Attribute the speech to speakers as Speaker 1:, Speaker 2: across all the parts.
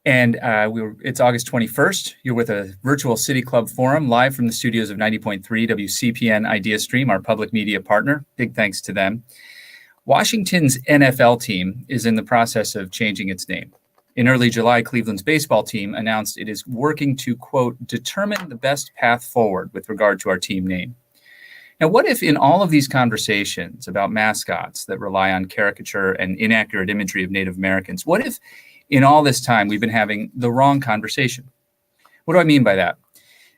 Speaker 1: And it's August 21st. You're with a virtual City Club forum live from the studios of 90.3 WCPN Idea Stream, our public media partner. Big thanks to them. Washington's NFL team is in the process of changing its name. In early July, Cleveland's baseball team announced it is working to, quote, determine the best path forward with regard to our team name. Now, what if in all of these conversations about mascots that rely on caricature and inaccurate imagery of Native Americans, what if in all this time we've been having the wrong conversation? What do I mean by that?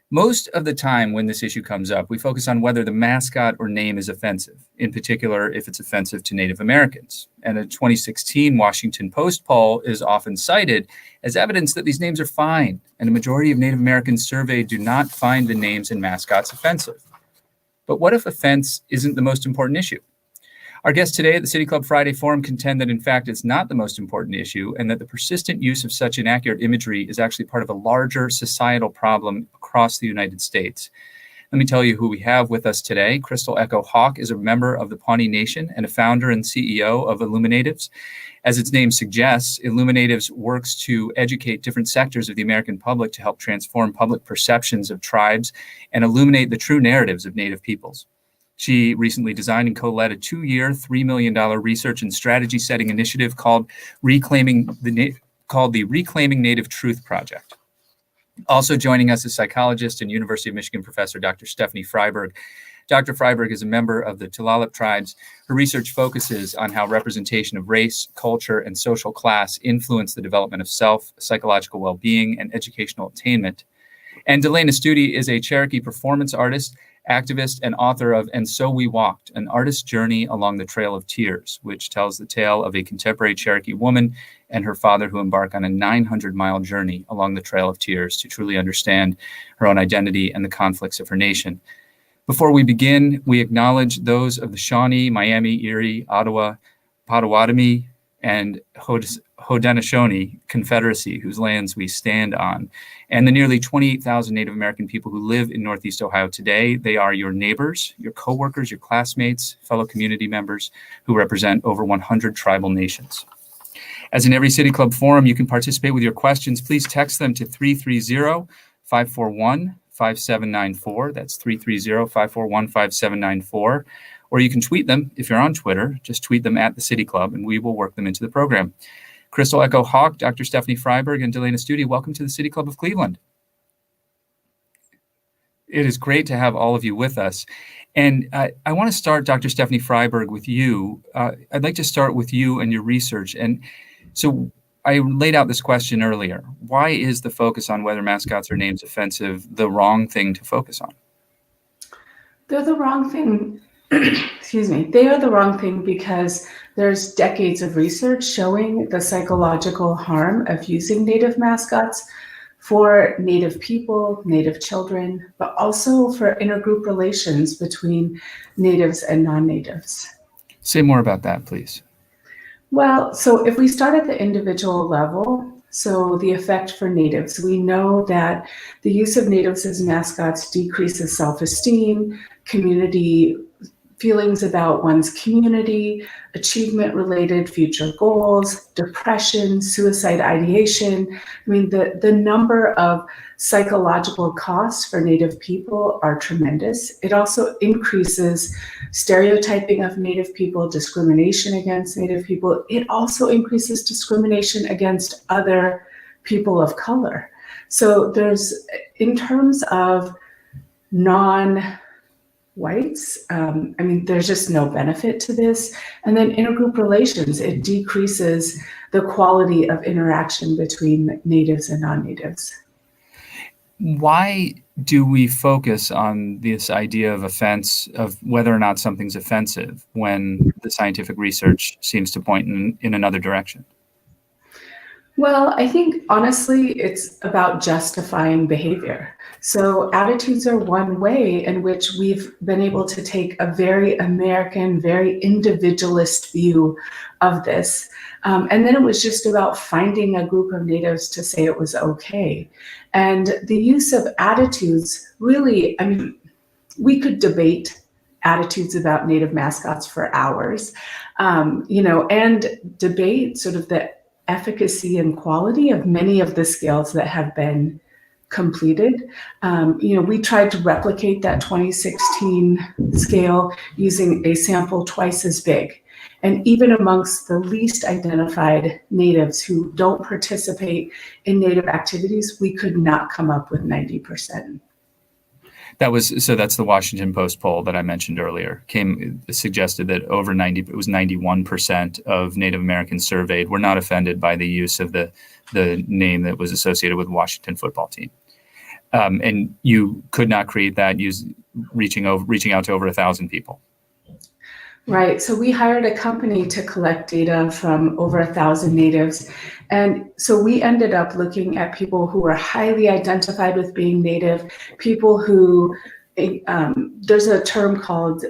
Speaker 1: Most of the time when this issue comes up, we focus on whether the mascot or name is offensive, in particular if it's offensive to Native Americans. And a 2016 Washington Post poll is often cited as evidence that these names are fine, and a majority of Native Americans surveyed do not find the names and mascots offensive. But what if offense isn't the most important issue? Our guests today at the City Club Friday Forum contend that, in fact, it's not the most important issue and that the persistent use of such inaccurate imagery is actually part of a larger societal problem across the United States. Let me tell you who we have with us today. Crystal Echo Hawk is a member of the Pawnee Nation and a founder and CEO of IllumiNatives. As its name suggests, IllumiNatives works to educate different sectors of the American public to help transform public perceptions of tribes and illuminate the true narratives of Native peoples. She recently designed and co-led a 2-year, $3 million research and strategy setting initiative called the Reclaiming Native Truth Project. Also joining us is psychologist and University of Michigan professor, Dr. Stephanie Fryberg. Dr. Fryberg is a member of the Tulalip tribes. Her research focuses on how representation of race, culture, and social class influence the development of self, psychological well-being, and educational attainment. And Delanna Studi is a Cherokee performance artist, activist, and author of And So We Walked, an artist's journey along the Trail of Tears, which tells the tale of a contemporary Cherokee woman and her father who embark on a 900-mile journey along the Trail of Tears to truly understand her own identity and the conflicts of her nation. Before we begin, we acknowledge those of the Shawnee, Miami, Erie, Ottawa, Potawatomi, and Haudenosaunee Confederacy, whose lands we stand on, and the nearly 28,000 Native American people who live in Northeast Ohio today. They are your neighbors, your coworkers, your classmates, fellow community members who represent over 100 tribal nations. As in every City Club forum, you can participate with your questions. Please text them to 330-541-5794. That's 330-541-5794. Or you can tweet them if you're on Twitter. Just tweet them at the City Club, and we will work them into the program. Crystal Echo Hawk, Dr. Stephanie Fryberg, and Delanna Studi, welcome to the City Club of Cleveland. It is great to have all of you with us. And I want to start, Dr. Stephanie Fryberg, with you. I'd like to start with you and your research. And so I laid out this question earlier. Why is the focus on whether mascots or names offensive the wrong thing to focus on?
Speaker 2: They're the wrong thing. Excuse me. They are the wrong thing because there's decades of research showing the psychological harm of using Native mascots for Native people, Native children, but also for intergroup relations between Natives and non-Natives.
Speaker 1: Say more about that, please.
Speaker 2: Well, so if we start at the individual level, so the effect for Natives, we know that the use of Natives as mascots decreases self-esteem, community feelings about one's community, achievement-related future goals, depression, suicide ideation. I mean, the number of psychological costs for Native people are tremendous. It also increases stereotyping of Native people, discrimination against Native people. It also increases discrimination against other people of color. So there's, in terms of non-whites, there's just no benefit to this. And then intergroup relations, it decreases the quality of interaction between Natives and non-Natives.
Speaker 1: Why do we focus on this idea of offense, of whether or not something's offensive, when the scientific research seems to point in another direction?
Speaker 2: Well, I think honestly, it's about justifying behavior. So attitudes are one way in which we've been able to take a very American, very individualist view of this. And then it was just about finding a group of Natives to say it was okay. And the use of attitudes really, we could debate attitudes about Native mascots for hours, and debate sort of the efficacy and quality of many of the scales that have been completed. We tried to replicate that 2016 scale using a sample twice as big. And even amongst the least identified natives who don't participate in native activities, we could not come up with 90%.
Speaker 1: That's the Washington Post poll that I mentioned earlier. Suggested that over 91% of Native Americans surveyed were not offended by the use of the name that was associated with Washington football team. And you could not create that reaching out to over 1,000 people.
Speaker 2: Right. So we hired a company to collect data from over 1,000 natives. And so we ended up looking at people who were highly identified with being native, people who, there's a term called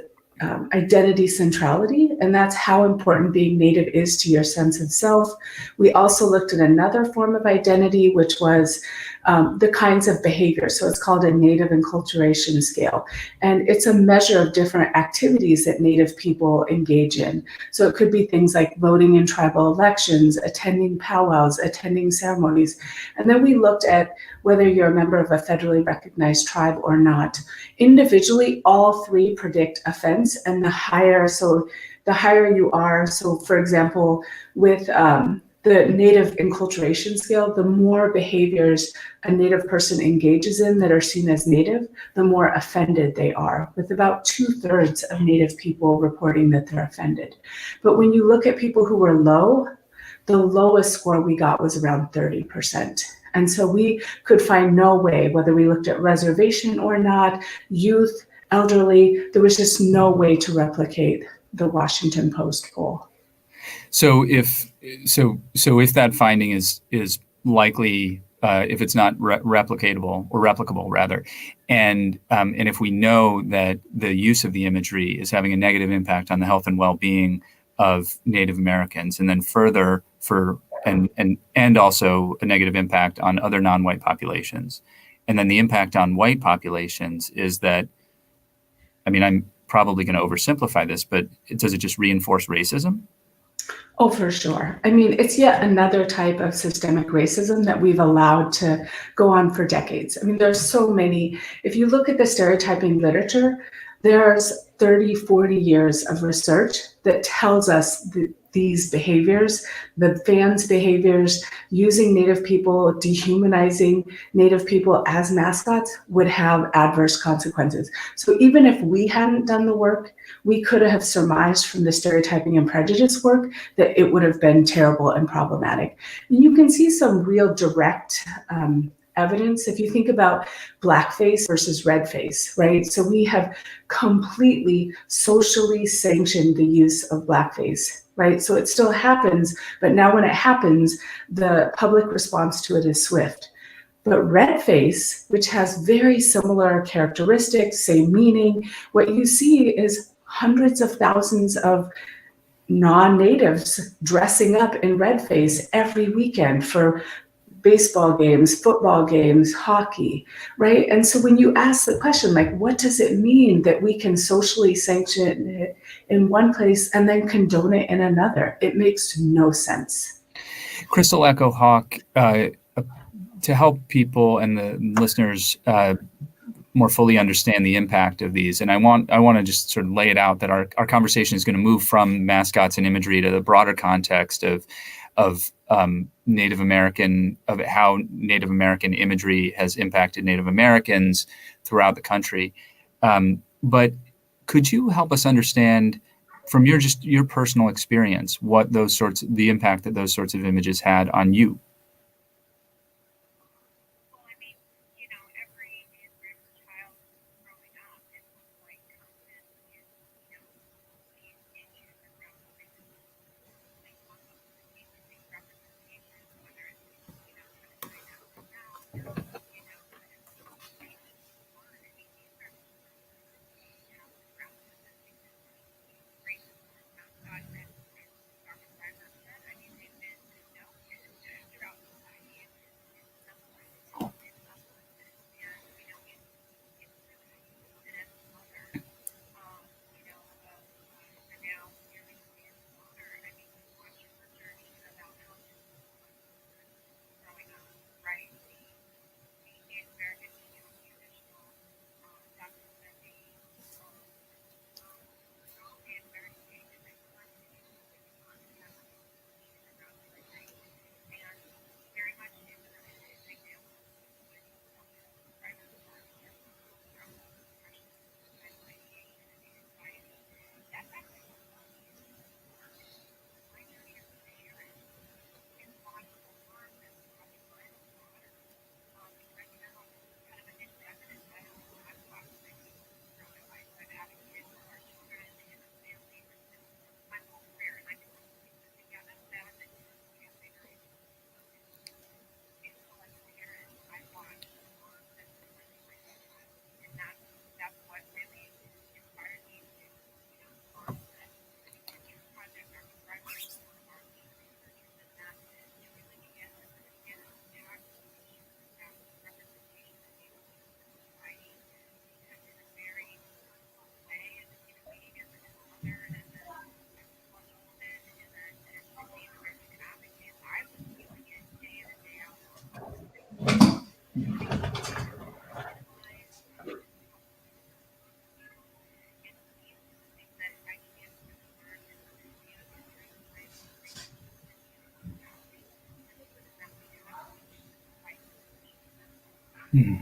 Speaker 2: identity centrality, and that's how important being native is to your sense of self. We also looked at another form of identity, which was the kinds of behavior. So it's called a native enculturation scale. And it's a measure of different activities that native people engage in. So it could be things like voting in tribal elections, attending powwows, attending ceremonies. And then we looked at whether you're a member of a federally recognized tribe or not. Individually, all three predict offense, and the higher you are, so for example, with the native enculturation scale, the more behaviors a native person engages in that are seen as native, the more offended they are, with about 2/3 of native people reporting that they're offended. But when you look at people who were low, the lowest score we got was around 30%. And so we could find no way, whether we looked at reservation or not, youth, elderly, there was just no way to replicate the Washington Post poll.
Speaker 1: So if that finding is likely, if it's not replicatable or replicable rather, and if we know that the use of the imagery is having a negative impact on the health and well-being of Native Americans, and then further and also a negative impact on other non-white populations, and then the impact on white populations is that, I mean, I'm probably going to oversimplify this, but does it just reinforce racism?
Speaker 2: Oh, for sure. I mean, it's yet another type of systemic racism that we've allowed to go on for decades. I mean, there's so many. If you look at the stereotyping literature, there's 30, 40 years of research that tells us these behaviors, the fans' behaviors, using Native people, dehumanizing Native people as mascots would have adverse consequences. So even if we hadn't done the work, we could have surmised from the stereotyping and prejudice work that it would have been terrible and problematic. And you can see some real direct evidence if you think about blackface versus redface, right? So we have completely socially sanctioned the use of blackface, right? So it still happens, but now when it happens, the public response to it is swift. But redface, which has very similar characteristics, same meaning, what you see is hundreds of thousands of non-natives dressing up in redface every weekend for baseball games, football games, hockey, right? And so when you ask the question, like, what does it mean that we can socially sanction it in one place and then condone it in another? It makes no sense.
Speaker 1: Crystal Echo Hawk, to help people and the listeners more fully understand the impact of these, and I want to just sort of lay it out that our conversation is going to move from mascots and imagery to the broader context of Native American, of how Native American imagery has impacted Native Americans throughout the country. But could you help us understand from your personal experience what the impact that those sorts of images had on you? Hmm.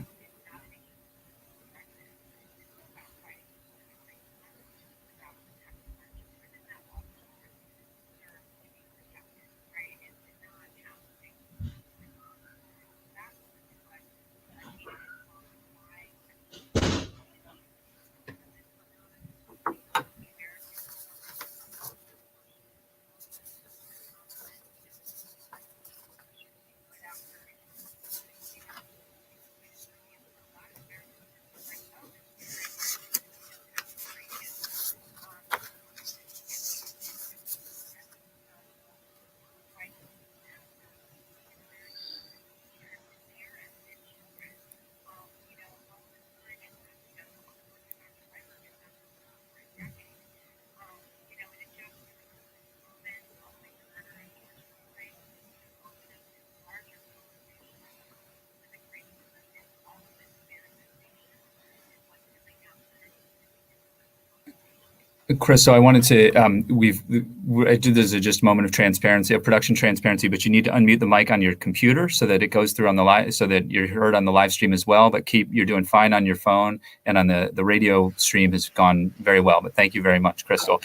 Speaker 1: Chris, so I wanted to, I did this as just a moment of transparency, of production transparency, but you need to unmute the mic on your computer so that it goes through on the live, so that you're heard on the live stream as well, but you're doing fine on your phone, and on the radio stream has gone very well, but thank you very much, Crystal.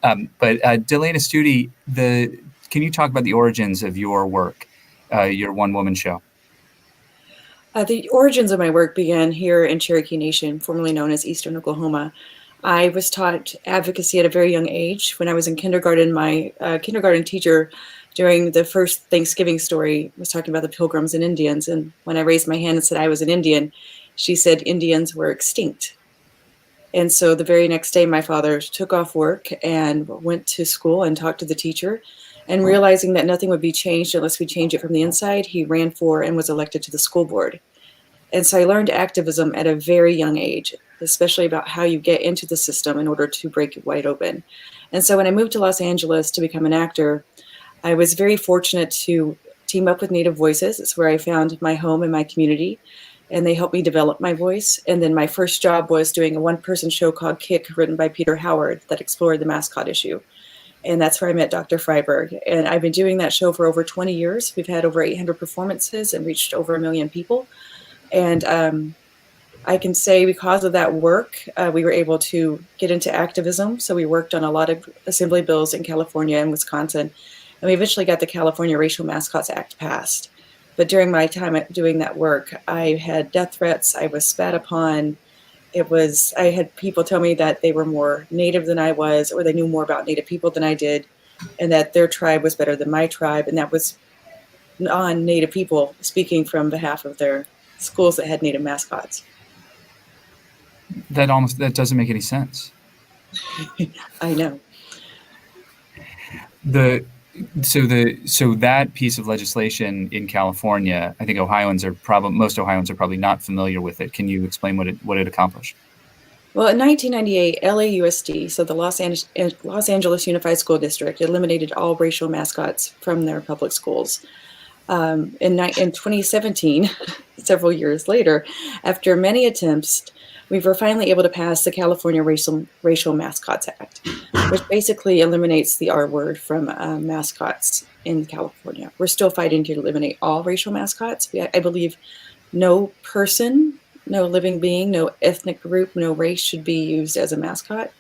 Speaker 1: But Delanna Studi, can you talk about the origins of your work, your one-woman show?
Speaker 3: The origins of my work began here in Cherokee Nation, formerly known as Eastern Oklahoma. I was taught advocacy at a very young age. When I was in kindergarten, my kindergarten teacher during the first Thanksgiving story was talking about the Pilgrims and Indians. And when I raised my hand and said I was an Indian, she said Indians were extinct. And so the very next day, my father took off work and went to school and talked to the teacher. And realizing that nothing would be changed unless we change it from the inside, he ran for and was elected to the school board. And so I learned activism at a very young age, especially about how you get into the system in order to break it wide open. And so when I moved to Los Angeles to become an actor, I was very fortunate to team up with Native Voices. It's where I found my home and my community, and they helped me develop my voice. And then my first job was doing a one-person show called Kick, written by Peter Howard, that explored the mascot issue. And that's where I met Dr. Fryberg. And I've been doing that show for over 20 years. We've had over 800 performances and reached over 1 million people. And I can say because of that work, we were able to get into activism. So we worked on a lot of assembly bills in California and Wisconsin. And we eventually got the California Racial Mascots Act passed. But during my time doing that work, I had death threats. I was spat upon. I had people tell me that they were more Native than I was, or they knew more about Native people than I did, and that their tribe was better than my tribe. And that was non-Native people speaking from behalf of their schools that had Native mascots.
Speaker 1: That doesn't make any sense.
Speaker 3: I know.
Speaker 1: So that piece of legislation in California, I think most Ohioans are probably not familiar with it. Can you explain what it accomplished?
Speaker 3: Well, in 1998, LAUSD, so the Los Angeles Unified School District, eliminated all racial mascots from their public schools. In 2017, several years later, after many attempts, we were finally able to pass the California Racial Mascots Act, which basically eliminates the R word from mascots in California. We're still fighting to eliminate all racial mascots. I believe no person, no living being, no ethnic group, no race should be used as a mascot.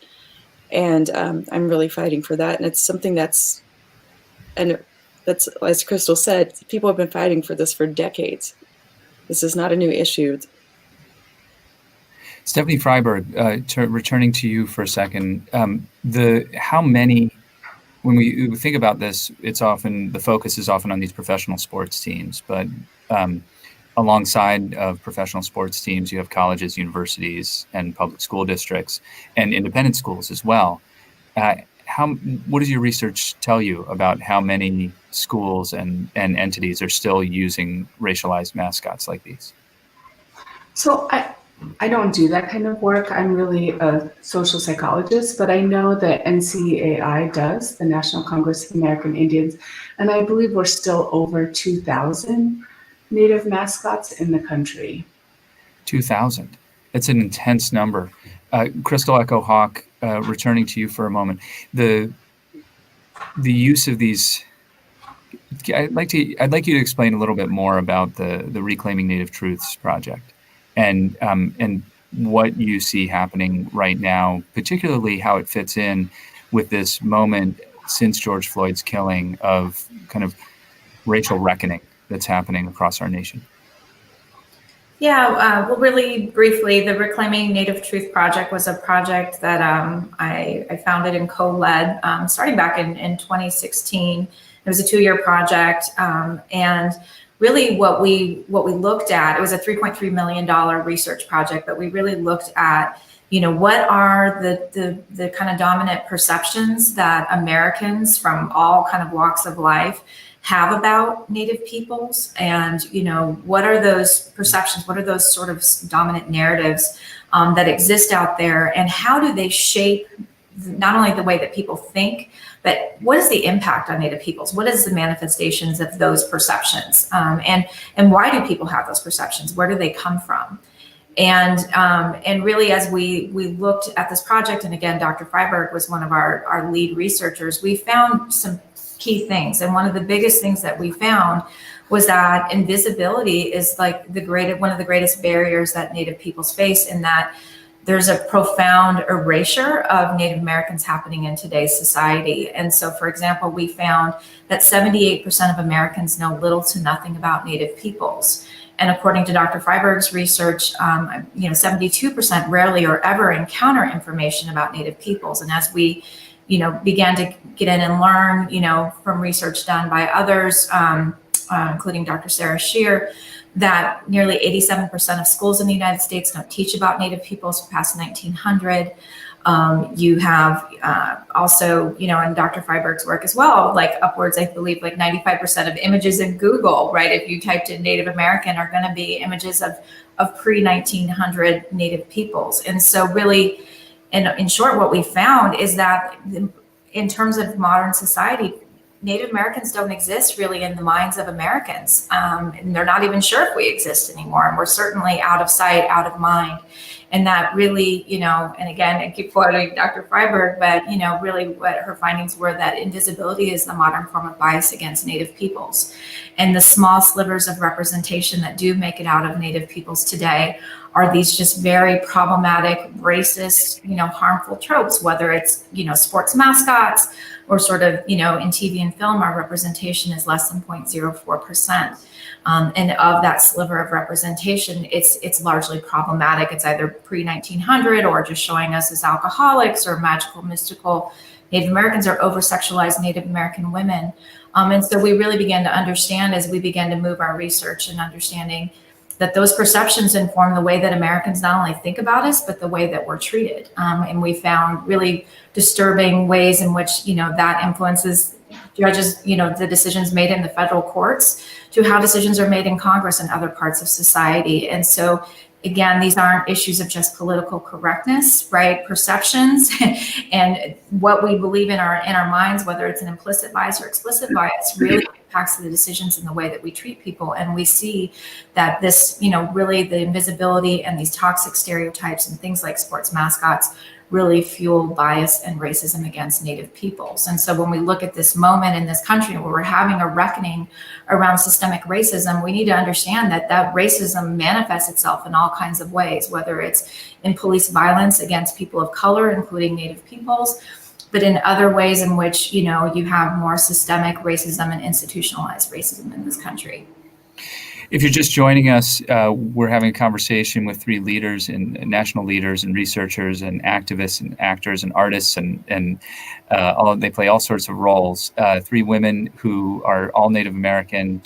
Speaker 3: And I'm really fighting for that. And it's something that's, as Crystal said, people have been fighting for this for decades. This is not a new issue.
Speaker 1: Stephanie Fryberg, returning to you for a second, how many, when we think about this, the focus is often on these professional sports teams, but alongside of professional sports teams, you have colleges, universities, and public school districts, and independent schools as well. What does your research tell you about how many schools and entities are still using racialized mascots like these?
Speaker 2: So I don't do that kind of work. I'm really a social psychologist, but I know that NCAI does, the National Congress of American Indians, and I believe we're still over 2,000 Native mascots in the country.
Speaker 1: 2,000. That's an intense number. Crystal Echo Hawk, returning to you for a moment. The use of these, I'd like you to explain a little bit more about the Reclaiming Native Truths project, and what you see happening right now, particularly how it fits in with this moment since George Floyd's killing of kind of racial reckoning that's happening across our nation.
Speaker 4: Yeah, well, really briefly, the Reclaiming Native Truth Project was a project that I founded and co-led starting back in 2016. It was a 2-year project, and really what we looked at, it was a $3.3 million research project, but we really looked at, what are the kind of dominant perceptions that Americans from all kind of walks of life have about Native peoples, and what are those perceptions, what are those sort of dominant narratives that exist out there, and how do they shape not only the way that people think, but what is the impact on Native peoples? What is the manifestations of those perceptions, and why do people have those perceptions? Where do they come from? And really, as we looked at this project, and again, Dr. Fryberg was one of our lead researchers, we found some key things. And one of the biggest things that we found was that invisibility is like one of the greatest barriers that Native peoples face, in that there's a profound erasure of Native Americans happening in today's society. And so, for example, we found that 78% of Americans know little to nothing about Native peoples. And according to Dr. Fryberg's research, 72% rarely or ever encounter information about Native peoples. And as we began to get in and learn, from research done by others, including Dr. Sarah Shear, that nearly 87% of schools in the United States don't teach about Native peoples past 1900. You have also, in Dr. Fryberg's work as well, like upwards, I believe, like 95% of images in Google, right, if you typed in Native American, are going to be images of pre-1900 Native peoples. And so really, in short, what we found is that in terms of modern society, Native Americans don't exist really in the minds of Americans. And they're not even sure if we exist anymore. And we're certainly out of sight, out of mind. And that really, and again, I keep quoting Dr. Fryberg, but, really what her findings were, that invisibility is the modern form of bias against Native peoples. And the small slivers of representation that do make it out of Native peoples today are these just very problematic, racist, harmful tropes, whether it's, sports mascots, or sort of, in TV and film, our representation is less than 0.04%. And of that sliver of representation, it's largely problematic. It's either pre-1900 or just showing us as alcoholics or magical, mystical Native Americans, or over-sexualized Native American women. And so we really began to understand, as we began to move our research and understanding, that those perceptions inform the way that Americans not only think about us, but the way that we're treated. And we found really disturbing ways in which, that influences judges, the decisions made in the federal courts, to how decisions are made in Congress and other parts of society. And so, again, these aren't issues of just political correctness, right? Perceptions and what we believe in our minds, whether it's an implicit bias or explicit bias, really impacts the decisions and the way that we treat people. And we see that this, really the invisibility and these toxic stereotypes and things like sports mascots really fuel bias and racism against Native peoples. And so when we look at this moment in this country where we're having a reckoning around systemic racism, we need to understand that racism manifests itself in all kinds of ways, whether it's in police violence against people of color, including Native peoples, but in other ways in which, you have more systemic racism and institutionalized racism in this country.
Speaker 1: If you're just joining us, we're having a conversation with 3 leaders and national leaders and researchers and activists and actors and artists, and they play all sorts of roles. 3 women who are all Native American,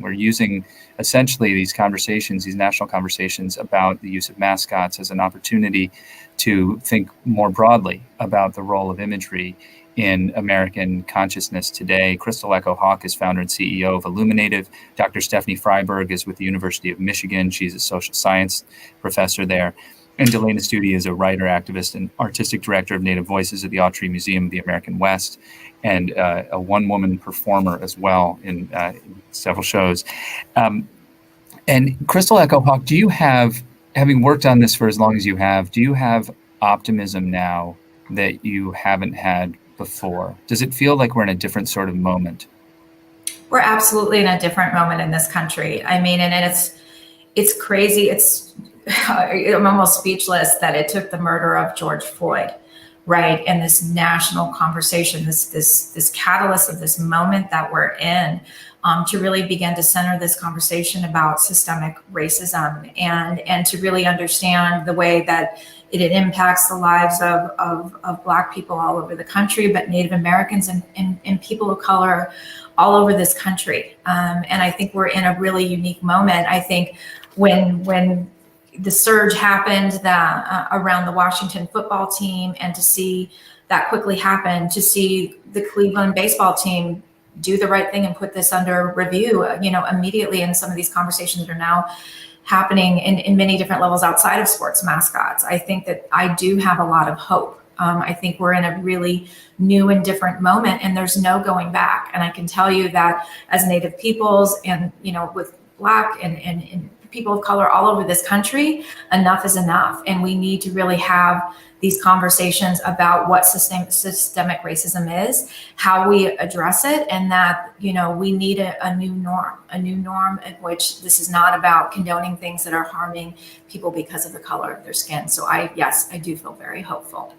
Speaker 1: we're using essentially these conversations, these national conversations about the use of mascots as an opportunity to think more broadly about the role of imagery in American consciousness today. Crystal Echo Hawk is founder and CEO of IllumiNative. Dr. Stephanie Fryberg is with the University of Michigan. She's a social science professor there. And Delanna Studi is a writer, activist, and artistic director of Native Voices at the Autry Museum of the American West, and a one-woman performer as well in several shows. And Crystal Echo Hawk, do you have, having worked on this for as long as you have, do you have optimism now that you haven't had before? Does it feel like we're in a different sort of moment?
Speaker 4: we're absolutely in a different moment in this country. I mean, and it's crazy. I'm almost speechless that it took the murder of George Floyd, right, and this national conversation, this catalyst of this moment that we're in, to really begin to center this conversation about systemic racism and to really understand the way that it impacts the lives of Black people all over the country, but Native Americans and people of color all over this country. And I think we're in a really unique moment. I think when the surge happened around the Washington football team, and to see that quickly happen, to see the Cleveland baseball team do the right thing and put this under review, immediately, in some of these conversations that are now happening in many different levels outside of sports mascots. I think that I do have a lot of hope. I think we're in a really new and different moment, and there's no going back. And I can tell you that as Native peoples and, with Black and people of color all over this country, enough is enough. And we need to really have these conversations about what systemic racism is, how we address it, and that, we need a new norm in which this is not about condoning things that are harming people because of the color of their skin. So yes, I do feel very hopeful.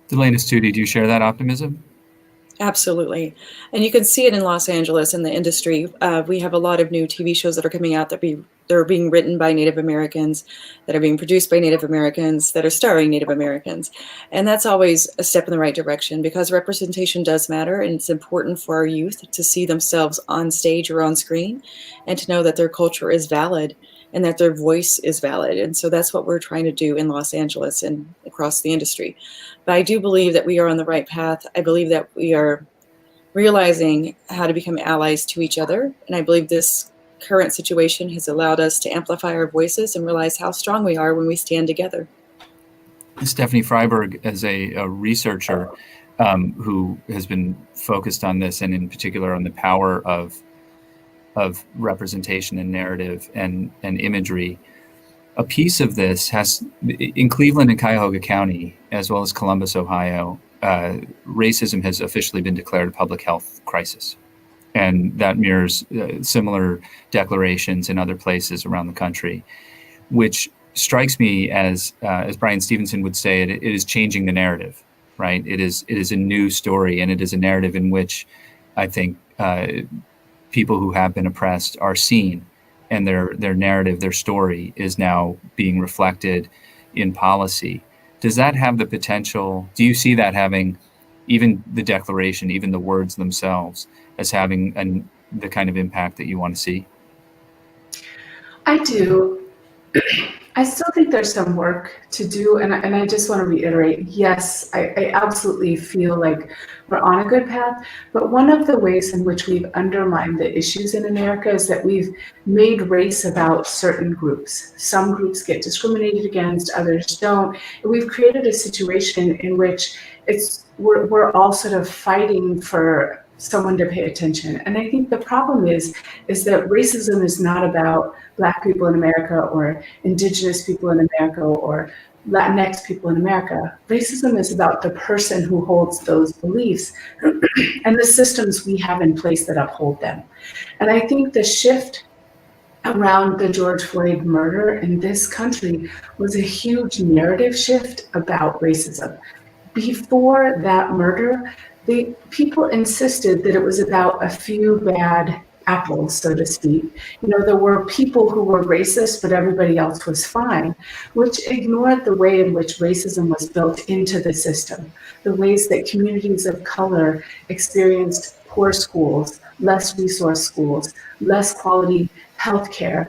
Speaker 1: Delanna Studi, do you share that optimism?
Speaker 3: Absolutely. And you can see it in Los Angeles in the industry. We have a lot of new TV shows that are coming out that are being written by Native Americans, that are being produced by Native Americans, that are starring Native Americans. And that's always a step in the right direction, because representation does matter, and it's important for our youth to see themselves on stage or on screen and to know that their culture is valid and that their voice is valid. And so that's what we're trying to do in Los Angeles and across the industry. But I do believe that we are on the right path. I believe that we are realizing how to become allies to each other. And I believe this current situation has allowed us to amplify our voices and realize how strong we are when we stand together.
Speaker 1: Stephanie Fryberg, as a researcher who has been focused on this, and in particular on the power of representation and narrative and imagery. A piece of this has, in Cleveland and Cuyahoga County, as well as Columbus, Ohio, racism has officially been declared a public health crisis. And that mirrors similar declarations in other places around the country, which strikes me as Brian Stevenson would say, it is changing the narrative, right? It is a new story, and it is a narrative in which I think people who have been oppressed are seen, and their narrative, their story is now being reflected in policy. Does that have the potential? Do you see that having, even the declaration, even the words themselves, as having the kind of impact that you want to see?
Speaker 2: I do. I still think there's some work to do, and I just want to reiterate, yes, I absolutely feel like we're on a good path, but one of the ways in which we've undermined the issues in America is that we've made race about certain groups. Some groups get discriminated against, others don't. And we've created a situation in which we're all sort of fighting for someone to pay attention. And I think the problem is that racism is not about Black people in America or Indigenous people in America or Latinx people in America. Racism is about the person who holds those beliefs and the systems we have in place that uphold them. And I think the shift around the George Floyd murder in this country was a huge narrative shift about racism. Before that murder, the people insisted that it was about a few bad apples, so to speak. There were people who were racist, but everybody else was fine, which ignored the way in which racism was built into the system, the ways that communities of color experienced poor schools, less resource schools, less quality healthcare.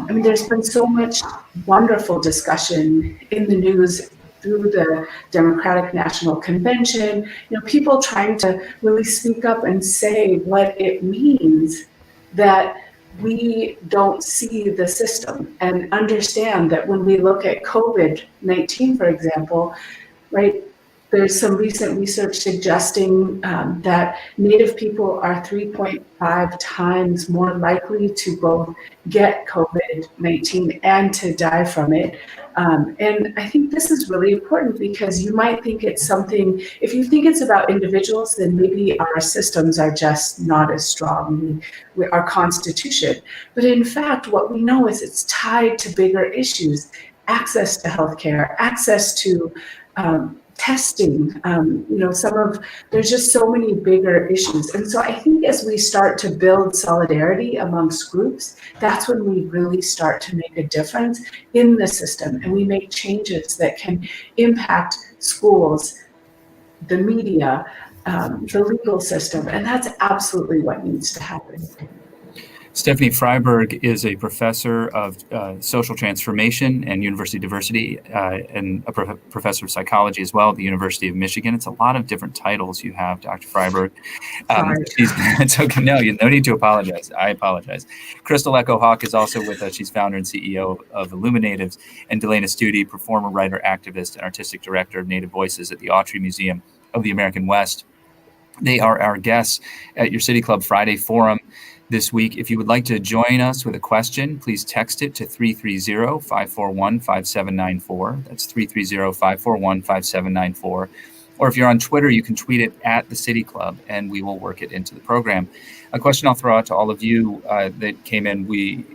Speaker 2: There's been so much wonderful discussion in the news through the Democratic National Convention, people trying to really speak up and say what it means that we don't see the system, and understand that when we look at COVID-19, for example, right, There's some recent research suggesting that Native people are 3.5 times more likely to both get COVID-19 and to die from it. And I think this is really important because you might think it's something, if you think it's about individuals, then maybe our systems are just not as strong, our constitution. But in fact, what we know is it's tied to bigger issues, access to healthcare, access to testing, there's just so many bigger issues. And so I think as we start to build solidarity amongst groups, that's when we really start to make a difference in the system, and we make changes that can impact schools, the media, the legal system, and that's absolutely what needs to happen.
Speaker 1: Stephanie Fryberg is a professor of social transformation and university diversity and a professor of psychology as well at the University of Michigan. It's a lot of different titles you have, Dr. Fryberg. It's okay. No need to apologize. I apologize. Crystal Echo Hawk is also with us. She's founder and CEO of IllumiNative, and Delanna Studi, performer, writer, activist, and artistic director of Native Voices at the Autry Museum of the American West. They are our guests at your City Club Friday Forum this week. If you would like to join us with a question, please text it to 330-541-5794. That's 330-541-5794. Or if you're on Twitter, you can tweet it at the City Club, and we will work it into the program. A question I'll throw out to all of you that came in,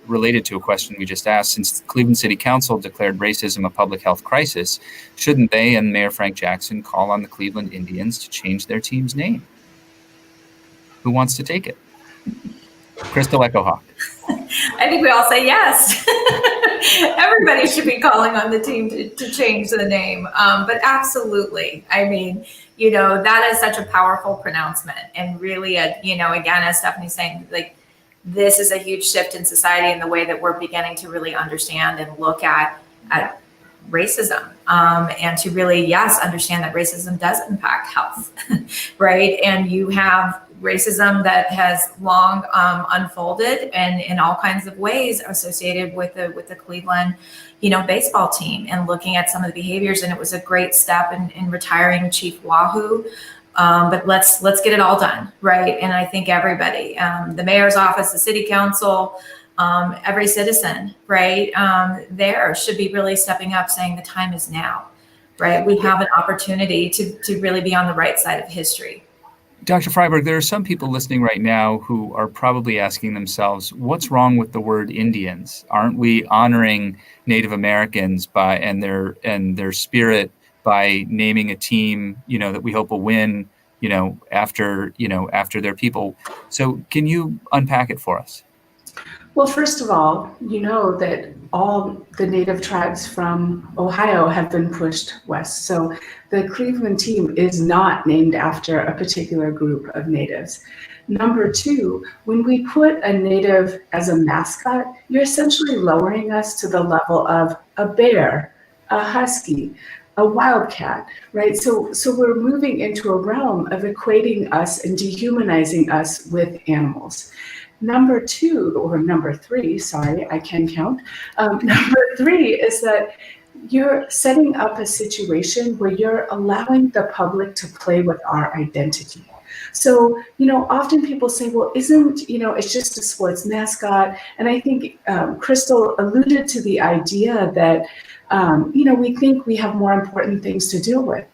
Speaker 1: related to a question we just asked. Since Cleveland City Council declared racism a public health crisis, shouldn't they and Mayor Frank Jackson call on the Cleveland Indians to change their team's name? Who wants to take it? Crystal Echo Hawk.
Speaker 4: I think we all say yes. Everybody should be calling on the team to change the name. But absolutely. I mean, that is such a powerful pronouncement. And really, again, as Stephanie's saying, like, this is a huge shift in society in the way that we're beginning to really understand and look at racism, and to really, yes, understand that racism does impact health, right? And you have racism that has long unfolded and in all kinds of ways associated with the Cleveland, baseball team, and looking at some of the behaviors. And it was a great step in retiring Chief Wahoo. But let's get it all done, right? And I think everybody, the mayor's office, the city council, every citizen, right, there should be really stepping up, saying the time is now, right? We have an opportunity to really be on the right side of history.
Speaker 1: Dr. Fryberg, there are some people listening right now who are probably asking themselves, what's wrong with the word Indians? Aren't we honoring Native Americans and their spirit by naming a team, that we hope will win, after their people? So can you unpack it for us?
Speaker 2: Well, first of all, you know that all the Native tribes from Ohio have been pushed west. So the Cleveland team is not named after a particular group of Natives. Number two, when we put a Native as a mascot, you're essentially lowering us to the level of a bear, a husky, a wildcat, right? So we're moving into a realm of equating us and dehumanizing us with animals. Number three, sorry, I can count. Number three is that you're setting up a situation where you're allowing the public to play with our identity. So, often people say, well, isn't, it's just a sports mascot. And I think Crystal alluded to the idea that, we think we have more important things to deal with.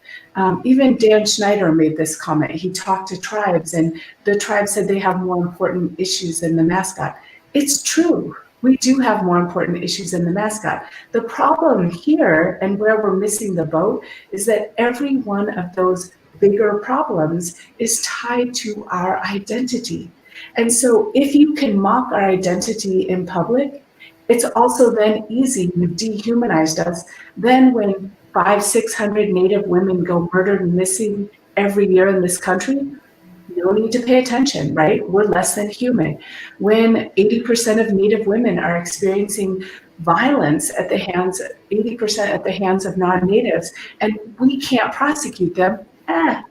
Speaker 2: Even Dan Schneider made this comment. He talked to tribes, and the tribes said they have more important issues than the mascot. It's true. We do have more important issues than the mascot. The problem here, and where we're missing the boat, is that every one of those bigger problems is tied to our identity. And so if you can mock our identity in public, it's also then easy, you've dehumanized us. Then when 500-600 Native women go murdered and missing every year in this country, you don't need to pay attention, right? We're less than human. When 80% of Native women are experiencing violence at the hands, 80% at the hands of non-Natives, and we can't prosecute them,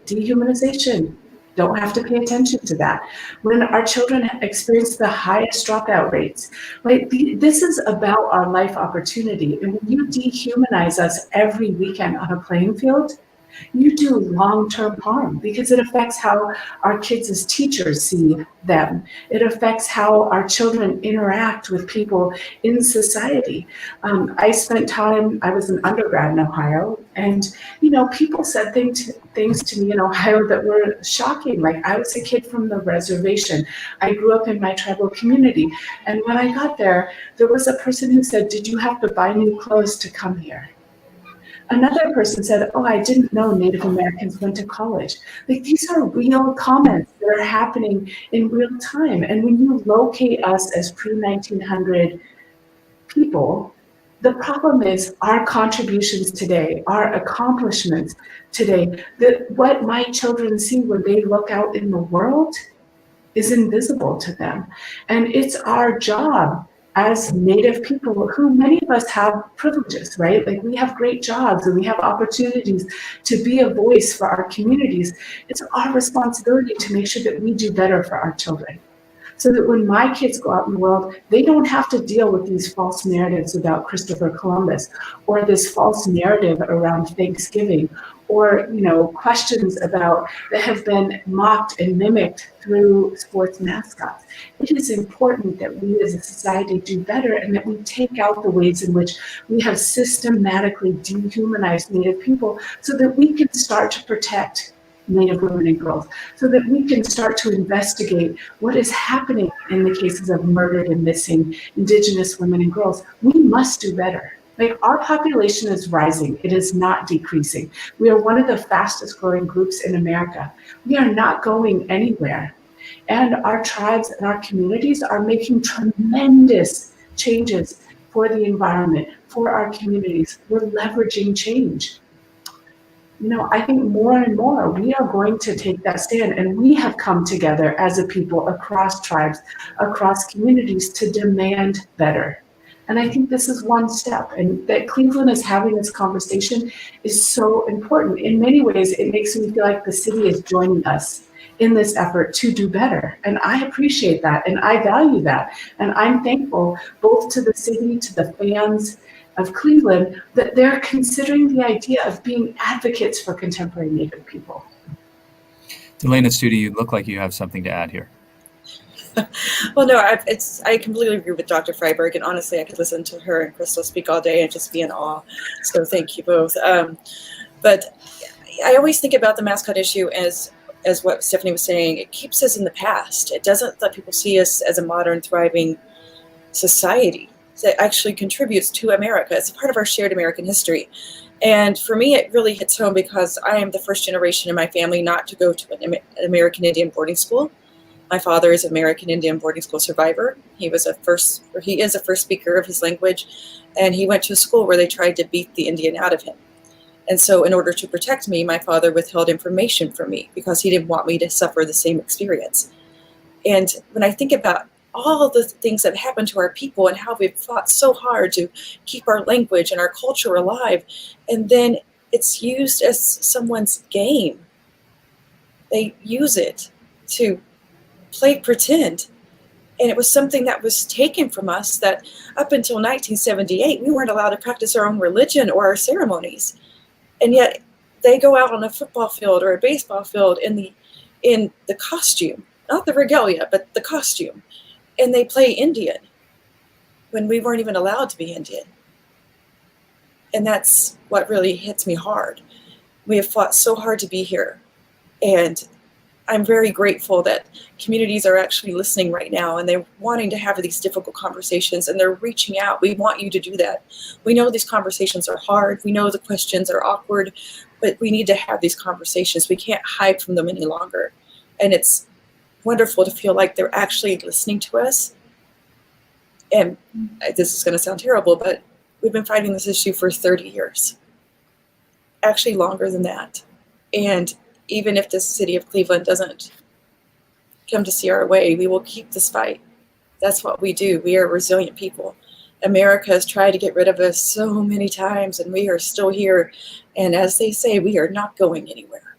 Speaker 2: dehumanization. Don't have to pay attention to that. When our children experience the highest dropout rates, right? This is about our life opportunity. And when you dehumanize us every weekend on a playing field, you do long-term harm because it affects how our kids as teachers see them. It affects how our children interact with people in society. I spent time, I was an undergrad in Ohio, and people said things to me in Ohio that were shocking. Like, I was a kid from the reservation. I grew up in my tribal community. And when I got there was a person who said, "Did you have to buy new clothes to come here?" Another person said, "Oh, I didn't know Native Americans went to college." Like, these are real comments that are happening in real time. And when you locate us as pre-1900 people, the problem is our contributions today, our accomplishments today, that what my children see when they look out in the world is invisible to them. And it's our job as Native people, who many of us have privileges, right? Like, we have great jobs and we have opportunities to be a voice for our communities. It's our responsibility to make sure that we do better for our children, so that when my kids go out in the world, they don't have to deal with these false narratives about Christopher Columbus, or this false narrative around Thanksgiving, or questions about that have been mocked and mimicked through sports mascots. It is important that we as a society do better, and that we take out the ways in which we have systematically dehumanized Native people, so that we can start to protect Native women and girls, so that we can start to investigate what is happening in the cases of murdered and missing Indigenous women and girls. We must do better. Like, our population is rising. It is not decreasing. We are one of the fastest growing groups in America. We are not going anywhere. And our tribes and our communities are making tremendous changes for the environment, for our communities. We're leveraging change. I think more and more we are going to take that stand, and we have come together as a people across tribes, across communities, to demand better. And I think this is one step, and that Cleveland is having this conversation is so important. In many ways, it makes me feel like the city is joining us in this effort to do better. And I appreciate that, and I value that. And I'm thankful both to the city, to the fans of Cleveland, that they're considering the idea of being advocates for contemporary Native people.
Speaker 1: Delanna Studi, you look like you have something to add here.
Speaker 3: Well, no, I completely agree with Dr. Fryberg, and honestly, I could listen to her and Crystal speak all day and just be in awe. So thank you both. But I always think about the mascot issue as what Stephanie was saying. It keeps us in the past. It doesn't let people see us as a modern, thriving society that actually contributes to America. It's a part of our shared American history. And for me, it really hits home because I am the first generation in my family not to go to an American Indian boarding school. My father is an American Indian boarding school survivor. He is a first speaker of his language, and he went to a school where they tried to beat the Indian out of him. And so in order to protect me, my father withheld information from me because he didn't want me to suffer the same experience. And when I think about all the things that happened to our people and how we've fought so hard to keep our language and our culture alive, and then it's used as someone's game. They use it to play pretend. And it was something that was taken from us, that up until 1978, we weren't allowed to practice our own religion or our ceremonies. And yet they go out on a football field or a baseball field in the costume, not the regalia, but the costume. And they play Indian when we weren't even allowed to be Indian. And that's what really hits me hard. We have fought so hard to be here. And I'm very grateful that communities are actually listening right now, and they're wanting to have these difficult conversations, and they're reaching out. We want you to do that. We know these conversations are hard. We know the questions are awkward, but we need to have these conversations. We can't hide from them any longer. And it's wonderful to feel like they're actually listening to us. And this is going to sound terrible, but we've been fighting this issue for 30 years, actually longer than that. And even if the city of Cleveland doesn't come to see our way, we will keep this fight. That's what we do. We are resilient people. America has tried to get rid of us so many times, and we are still here. And as they say, we are not going anywhere.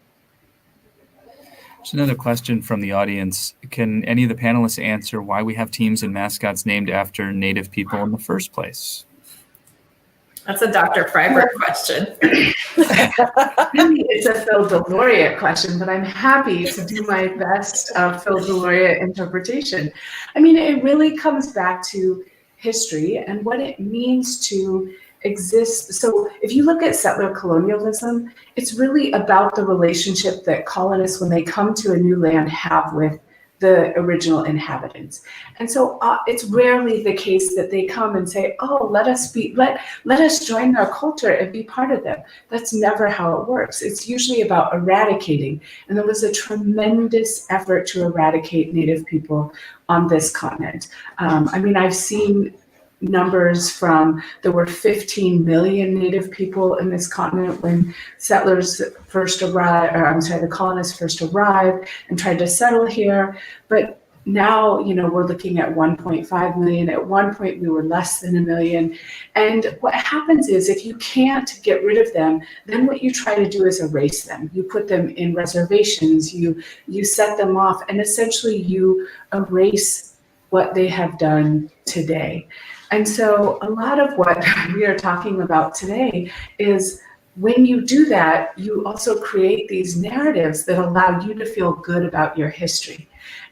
Speaker 1: There's another question from the audience. Can any of the panelists answer why we have teams and mascots named after Native people in the first place?
Speaker 4: That's a Dr. Fryberg question.
Speaker 2: Really, it's a Phil Delauria question, but I'm happy to do my best Phil Delauria interpretation. I mean, it really comes back to history and what it means to exist. So if you look at settler colonialism, it's really about the relationship that colonists, when they come to a new land, have with the original inhabitants. And so it's rarely the case that they come and say, oh, let us join our culture and be part of them. That's never how it works. It's usually about eradicating. And there was a tremendous effort to eradicate Native people on this continent. I mean, I've seen numbers from, there were 15 million Native people in this continent when settlers first arrived, or I'm sorry, the colonists first arrived and tried to settle here. But now, you know, we're looking at 1.5 million. At one point, we were less than a million. And what happens is, if you can't get rid of them, then what you try to do is erase them. You put them in reservations, you set them off, and essentially you erase what they have done today. And so a lot of what we are talking about today is, when you do that, you also create these narratives that allow you to feel good about your history.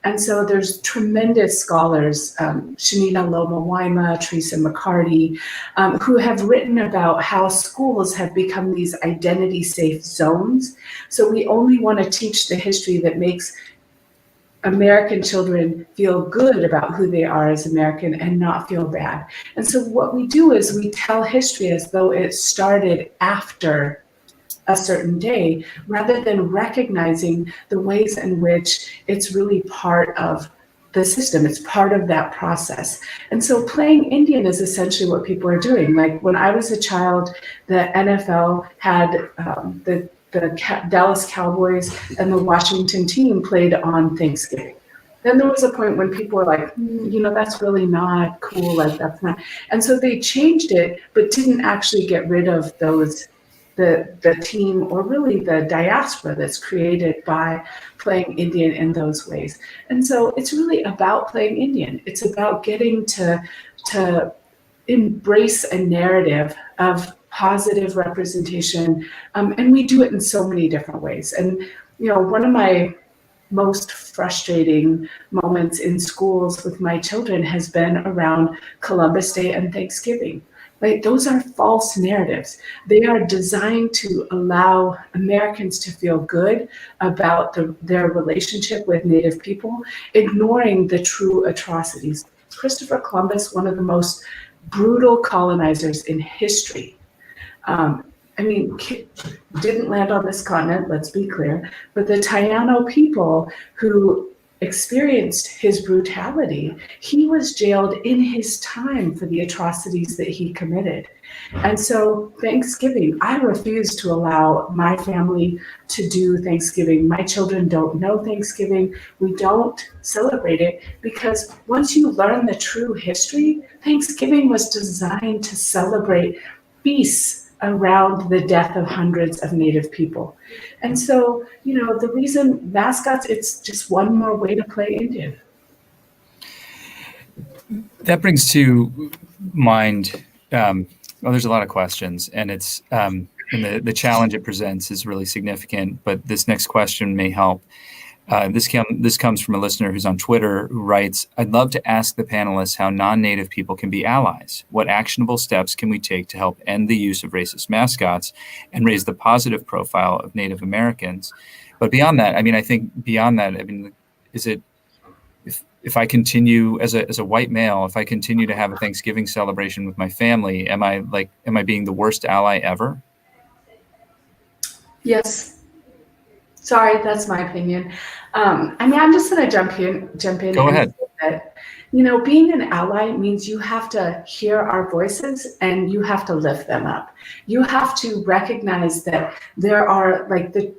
Speaker 2: And so there's tremendous scholars, Shanina Loma-Waima, Teresa McCarty, who have written about how schools have become these identity safe zones. So we only want to teach the history that makes American children feel good about who they are as American and not feel bad. And so what we do is we tell history as though it started after a certain day, rather than recognizing the ways in which it's really part of the system. It's part of that process. And so playing Indian is essentially what people are doing. Like when I was a child, the NFL had the Dallas Cowboys and the Washington team played on Thanksgiving. Then there was a point when people were like, you know, that's really not cool, like that's not. And so they changed it, but didn't actually get rid of those, the team, or really the diaspora that's created by playing Indian in those ways. And so it's really about playing Indian. It's about getting to embrace a narrative of positive representation, and we do it in so many different ways. And you know, one of my most frustrating moments in schools with my children has been around Columbus Day and Thanksgiving. Right? Those are false narratives. They are designed to allow Americans to feel good about their relationship with Native people, ignoring the true atrocities. Christopher Columbus, one of the most brutal colonizers in history, I mean, didn't land on this continent, let's be clear, but the Taino people who experienced his brutality, he was jailed in his time for the atrocities that he committed. And so Thanksgiving, I refuse to allow my family to do Thanksgiving. My children don't know Thanksgiving. We don't celebrate it, because once you learn the true history, Thanksgiving was designed to celebrate peace around the death of hundreds of Native people. And so, you know, the reason mascots, it's just one more way to play Indian.
Speaker 1: That brings to mind, well, there's a lot of questions, and it's and the challenge it presents is really significant, but this next question may help. This comes from a listener who's on Twitter, who writes, I'd love to ask the panelists how non-Native people can be allies. What actionable steps can we take to help end the use of racist mascots and raise the positive profile of Native Americans? But beyond that, I mean, I think beyond that, I mean, is it, if I continue as a white male, if I continue to have a Thanksgiving celebration with my family, am I being the worst ally ever?
Speaker 2: Yes. Sorry, that's my opinion. I mean, I'm just going to jump in.
Speaker 1: Go ahead.
Speaker 2: That, you know, being an ally means you have to hear our voices and you have to lift them up. You have to recognize that there are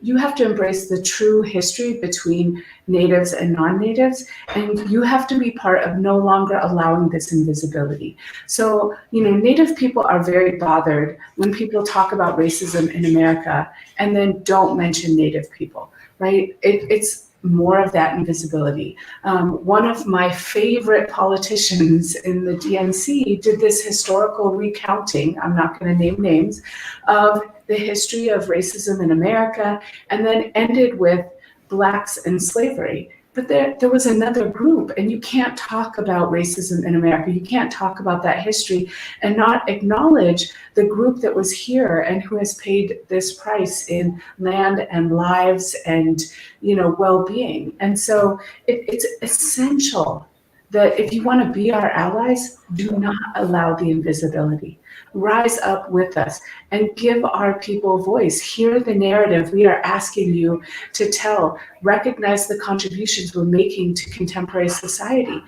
Speaker 2: you have to embrace the true history between natives and non-natives, and you have to be part of no longer allowing this invisibility. So, you know, Native people are very bothered when people talk about racism in America and then don't mention Native people, right? It's more of that invisibility. One of my favorite politicians in the DNC did this historical recounting, I'm not going to name names, of the history of racism in America, and then ended with Blacks and slavery. But there was another group, and you can't talk about racism in America. You can't talk about that history and not acknowledge the group that was here and who has paid this price in land and lives and, well-being. And so it's essential that if you want to be our allies, do not allow the invisibility. Rise up with us and give our people voice. Hear the narrative we are asking you to tell. Recognize the contributions we're making to contemporary society.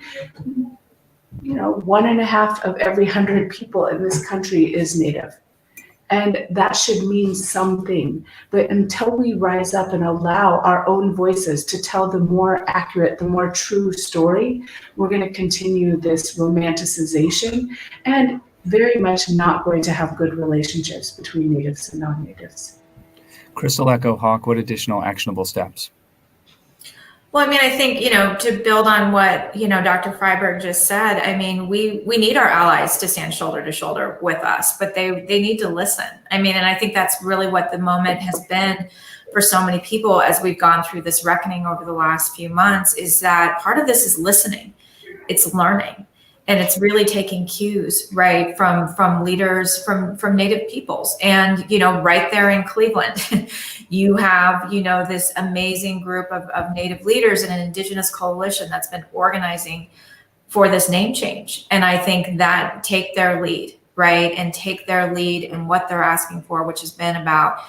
Speaker 2: 1.5 of every 100 people in this country is Native. And that should mean something. But until we rise up and allow our own voices to tell the more accurate, the more true story, we're going to continue this romanticization and very much not going to have good relationships between Natives and non-Natives.
Speaker 1: Crystal Echo Hawk, what additional actionable steps?
Speaker 4: Well, I think, to build on what, Dr. Fryberg just said, we need our allies to stand shoulder to shoulder with us, but they need to listen. And I think that's really what the moment has been for so many people as we've gone through this reckoning over the last few months, is that part of this is listening, it's learning. And it's really taking cues, right, from leaders, from Native peoples. And, right there in Cleveland, you have, this amazing group of Native leaders and an Indigenous coalition that's been organizing for this name change. And I think that take their lead, right, and take their lead in what they're asking for, which has been about,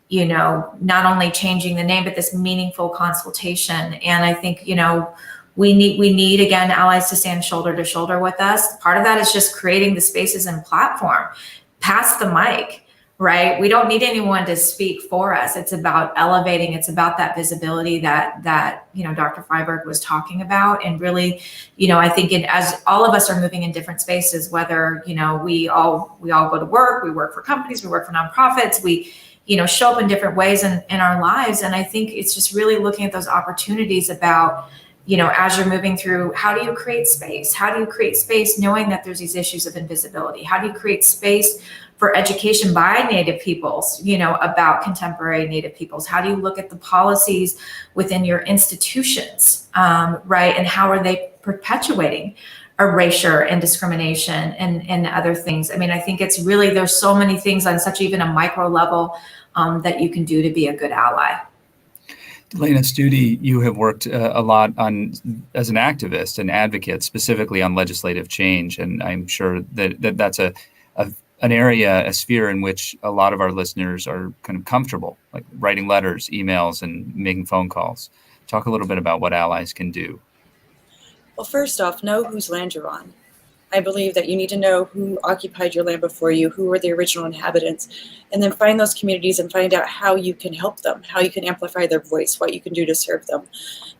Speaker 4: not only changing the name, but this meaningful consultation. And I think, we need again allies to stand shoulder to shoulder with us. Part of that is just creating the spaces and platform. Pass the mic, right? We don't need anyone to speak for us. It's about elevating. It's about that visibility that Dr. Fryberg was talking about. And really, I think as all of us are moving in different spaces, whether we all go to work, we work for companies, we work for nonprofits, we show up in different ways in our lives. And I think it's just really looking at those opportunities about, as you're moving through, how do you create space? How do you create space knowing that there's these issues of invisibility? How do you create space for education by Native peoples, about contemporary Native peoples? How do you look at the policies within your institutions, right? And how are they perpetuating erasure and discrimination and other things? I think it's really, there's so many things on such even a micro level that you can do to be a good ally.
Speaker 1: Delanna Studi, you have worked a lot as an activist and advocate, specifically on legislative change, and I'm sure that's an area, a sphere in which a lot of our listeners are kind of comfortable, like writing letters, emails, and making phone calls. Talk a little bit about what allies can do.
Speaker 3: Well, first off, know whose land you're on. I believe that you need to know who occupied your land before you, who were the original inhabitants, and then find those communities and find out how you can help them, how you can amplify their voice, what you can do to serve them.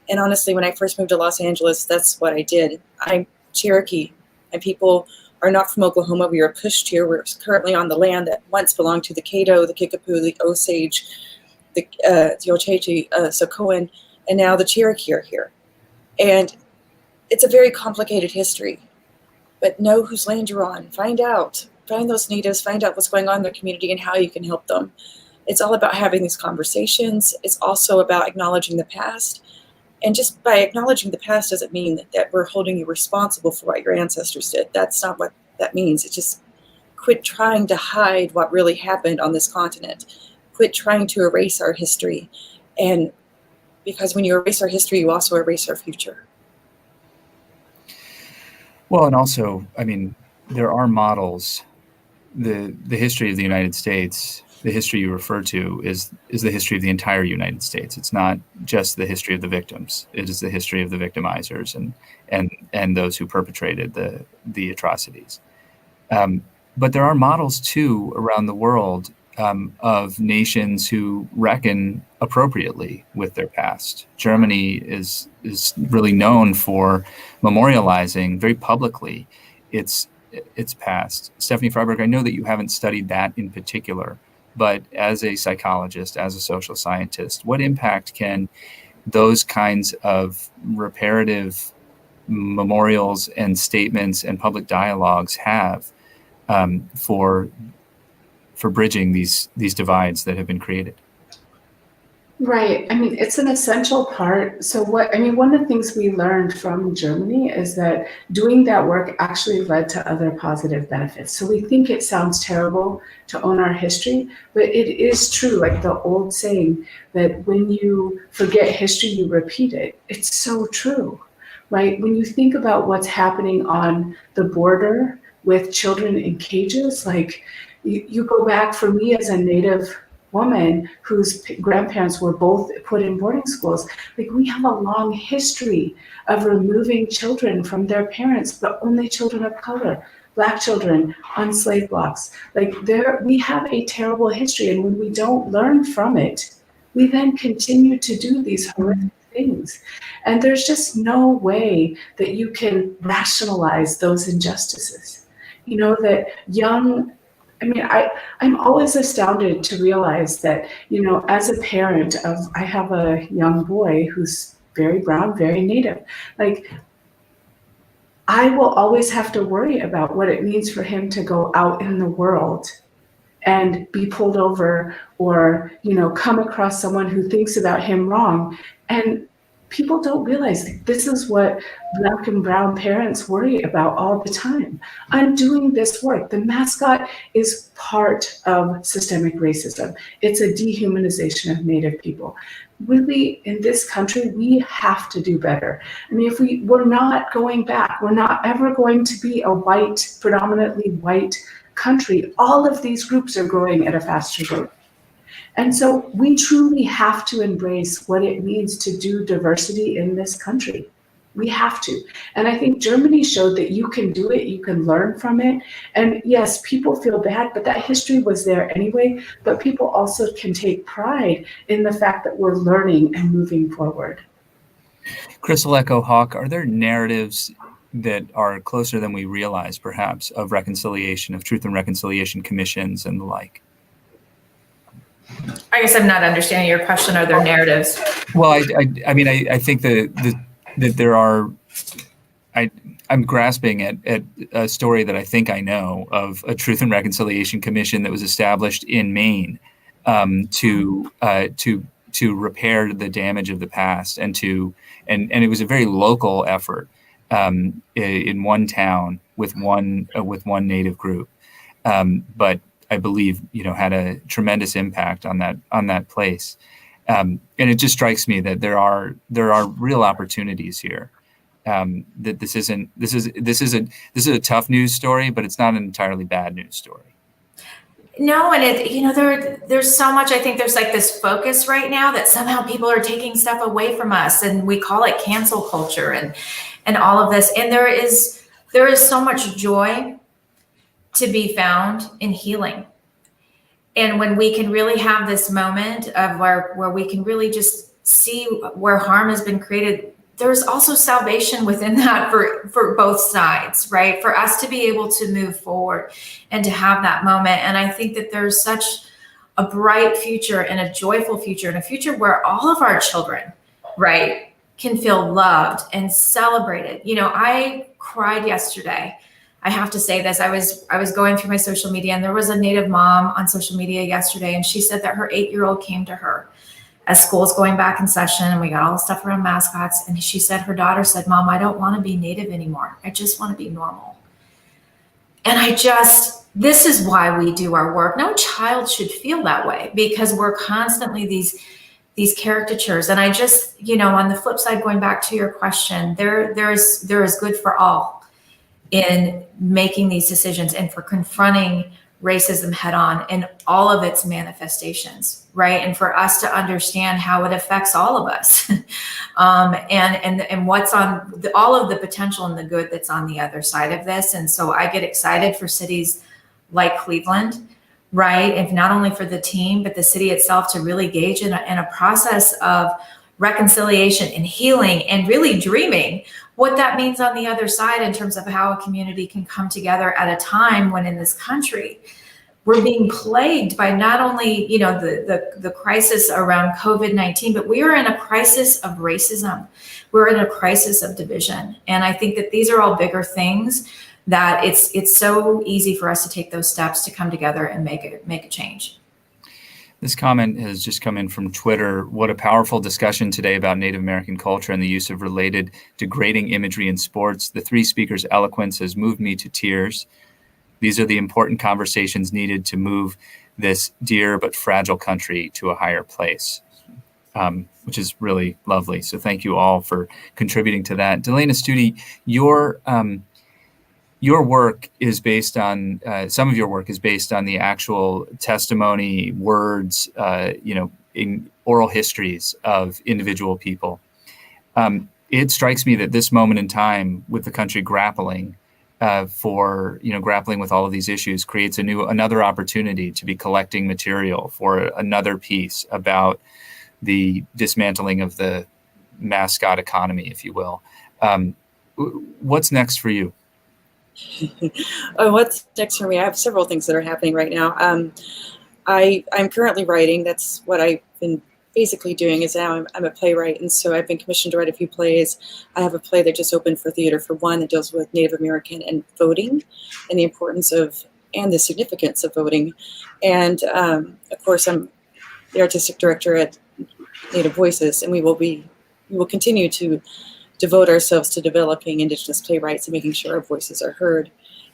Speaker 3: And honestly, when I first moved to Los Angeles, that's what I did. I'm Cherokee, and people are not from Oklahoma. We were pushed here. We're currently on the land that once belonged to the Caddo, the Kickapoo, the Osage, the Ochechi, Socoan, and now the Cherokee are here. And it's a very complicated history. But know whose land you're on. Find out. Find those natives. Find out what's going on in their community and how you can help them. It's all about having these conversations. It's also about acknowledging the past. And just by acknowledging the past doesn't mean that we're holding you responsible for what your ancestors did. That's not what that means. It's just quit trying to hide what really happened on this continent. Quit trying to erase our history. And because when you erase our history, you also erase our future.
Speaker 1: Well, and also, there are models. The history of the United States, the history you refer to, is the history of the entire United States. It's not just the history of the victims. It is the history of the victimizers and those who perpetrated the atrocities. But there are models too around the world of nations who reckon appropriately with their past. Germany is really known for memorializing very publicly its past. Stephanie Fryberg, I know that you haven't studied that in particular, but as a psychologist, as a social scientist, what impact can those kinds of reparative memorials and statements and public dialogues have for bridging these divides that have been created.
Speaker 2: Right. I mean, it's an essential part. So one of the things we learned from Germany is that doing that work actually led to other positive benefits. So we think it sounds terrible to own our history, but it is true. Like the old saying that when you forget history, you repeat it. It's so true, right? When you think about what's happening on the border with children in cages, like you go back, for me as a Native woman whose grandparents were both put in boarding schools, like we have a long history of removing children from their parents, but only children of color, Black children on slave blocks. Like we have a terrible history, and when we don't learn from it, we then continue to do these horrific things. And there's just no way that you can rationalize those injustices. You know, that I'm always astounded to realize that, you know, as a parent I have a young boy who's very brown, very Native. Like, I will always have to worry about what it means for him to go out in the world and be pulled over or, you know, come across someone who thinks about him wrong. And people don't realize this is what Black and brown parents worry about all the time. I'm doing this work. The mascot is part of systemic racism. It's a dehumanization of Native people. Really, in this country, we have to do better. I mean, if we're not going back, we're not ever going to be a white, predominantly white country. All of these groups are growing at a faster rate. And so we truly have to embrace what it means to do diversity in this country. We have to. And I think Germany showed that you can do it, you can learn from it. And yes, people feel bad, but that history was there anyway. But people also can take pride in the fact that we're learning and moving forward.
Speaker 1: Crystal Echo Hawk, are there narratives that are closer than we realize, perhaps, of reconciliation, of truth and reconciliation commissions and the like?
Speaker 4: I guess I'm not understanding your question. Are there narratives?
Speaker 1: Well, I mean, I think that there are. I'm grasping at a story that I think I know of a Truth and Reconciliation Commission that was established in Maine to repair the damage of the past and it was a very local effort in one town with one Native group, but I believe, you know, had a tremendous impact on that place, and it just strikes me that there are real opportunities here. That this is a tough news story, but it's not an entirely bad news story.
Speaker 4: No, and there's so much. I think there's like this focus right now that somehow people are taking stuff away from us, and we call it cancel culture and all of this. And there is so much joy to be found in healing. And when we can really have this moment of where we can really just see where harm has been created, there's also salvation within that for both sides, right? For us to be able to move forward and to have that moment. And I think that there's such a bright future and a joyful future and a future where all of our children, right, can feel loved and celebrated. You know, I cried yesterday. I have to say this. I was going through my social media, and there was a Native mom on social media yesterday, and she said that her 8-year-old came to her as school's going back in session, and we got all the stuff around mascots. And she said, her daughter said, "Mom, I don't want to be Native anymore. I just want to be normal." And this is why we do our work. No child should feel that way, because we're constantly these caricatures. And I just, you know, on the flip side, going back to your question, there is good for all in making these decisions and for confronting racism head on in all of its manifestations, right? And for us to understand how it affects all of us, and what's on all of the potential and the good that's on the other side of this. And so I get excited for cities like Cleveland, right? And not only for the team, but the city itself to really engage in a process of reconciliation and healing and really dreaming what that means on the other side in terms of how a community can come together at a time when in this country we're being plagued by not only, you know, the crisis around COVID-19, but we are in a crisis of racism. We're in a crisis of division. And I think that these are all bigger things that it's so easy for us to take those steps to come together and make a change.
Speaker 1: This comment has just come in from Twitter. What a powerful discussion today about Native American culture and the use of related degrading imagery in sports. The three speakers' eloquence has moved me to tears. These are the important conversations needed to move this dear but fragile country to a higher place, which is really lovely. So thank you all for contributing to that. Delanna Studi, your work is based on, some of your work is based on the actual testimony, words, in oral histories of individual people. It strikes me that this moment in time, with the country grappling grappling with all of these issues, creates another opportunity to be collecting material for another piece about the dismantling of the mascot economy, if you will. What's next for you?
Speaker 3: What's next for me? I have several things that are happening right now. I'm currently writing. That's what I've been basically doing. Is now I'm a playwright, and so I've been commissioned to write a few plays. I have a play that just opened for theater for one that deals with Native American and voting, and the importance of and the significance of voting. And of course, I'm the artistic director at Native Voices, and we will continue to devote ourselves to developing Indigenous playwrights and making sure our voices are heard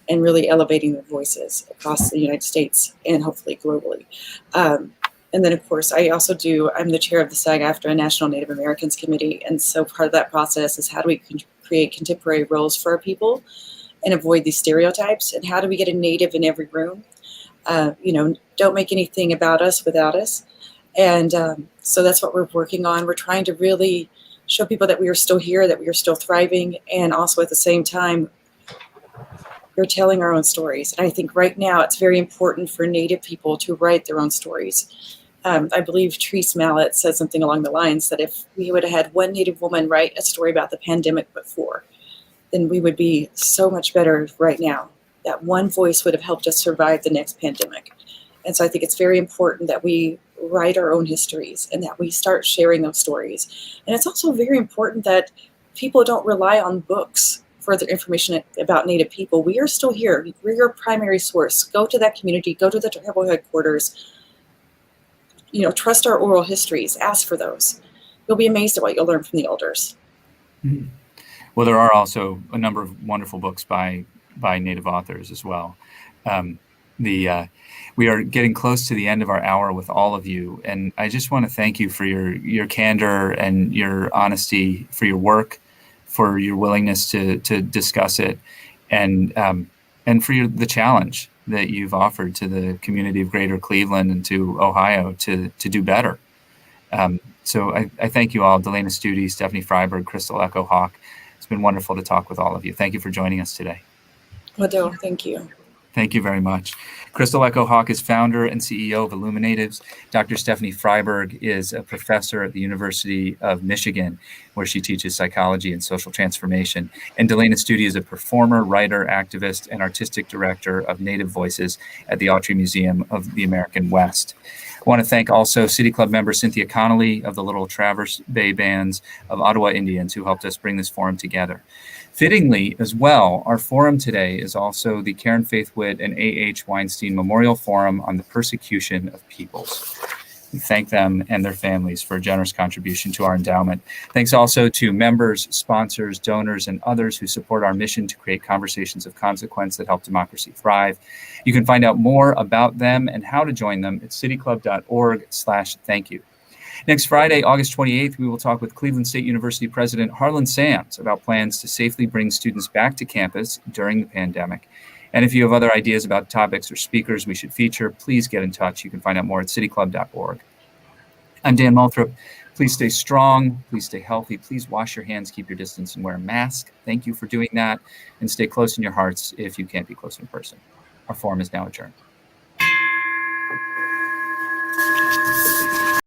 Speaker 3: and really elevating their voices across the United States and hopefully globally. And then, of course, I'm the chair of the SAG-AFTRA National Native Americans Committee. And so part of that process is how do we create contemporary roles for our people and avoid these stereotypes? And how do we get a Native in every room? Don't make anything about us without us. And so that's what we're working on. We're trying to really show people that we are still here, that we are still thriving, and also at the same time, we're telling our own stories. And I think right now it's very important for Native people to write their own stories. I believe Therese Mallet said something along the lines that if we would have had one Native woman write a story about the pandemic before, then we would be so much better right now. That one voice would have helped us survive the next pandemic. And so I think it's very important that we write our own histories and that we start sharing those stories. And it's also very important that people don't rely on books for their information about Native people. We are still here. We're your primary source. Go to that community, go to the tribal headquarters, trust our oral histories, ask for those. You'll be amazed at what you'll learn from the elders.
Speaker 1: Mm-hmm. Well, there are also a number of wonderful books by Native authors as well. We are getting close to the end of our hour with all of you, and I just want to thank you for your candor and your honesty, for your work, for your willingness to discuss it, and for the challenge that you've offered to the community of Greater Cleveland and to Ohio to do better. So I thank you all, Delanna Studi, Stephanie Fryberg, Crystal Echo Hawk. It's been wonderful to talk with all of you. Thank you for joining us today.
Speaker 3: Well, thank you.
Speaker 1: Thank you very much. Crystal Echo Hawk is founder and CEO of IllumiNatives. Dr. Stephanie Fryberg is a professor at the University of Michigan, where she teaches psychology and social transformation. And Delanna Studi is a performer, writer, activist, and artistic director of Native Voices at the Autry Museum of the American West. I want to thank also City Club member Cynthia Connolly of the Little Traverse Bay Bands of Ottawa Indians, who helped us bring this forum together. Fittingly as well, our forum today is also the Karen Faith Witt and A.H. Weinstein Memorial Forum on the Persecution of Peoples. We thank them and their families for a generous contribution to our endowment. Thanks also to members, sponsors, donors, and others who support our mission to create conversations of consequence that help democracy thrive. You can find out more about them and how to join them at cityclub.org/thank-you. Next Friday, August 28th, we will talk with Cleveland State University President Harlan Sams about plans to safely bring students back to campus during the pandemic. And if you have other ideas about topics or speakers we should feature, please get in touch. You can find out more at cityclub.org. I'm Dan Moulthrop. Please stay strong. Please stay healthy. Please wash your hands, keep your distance, and wear a mask. Thank you for doing that. And stay close in your hearts if you can't be close in person. Our forum is now adjourned.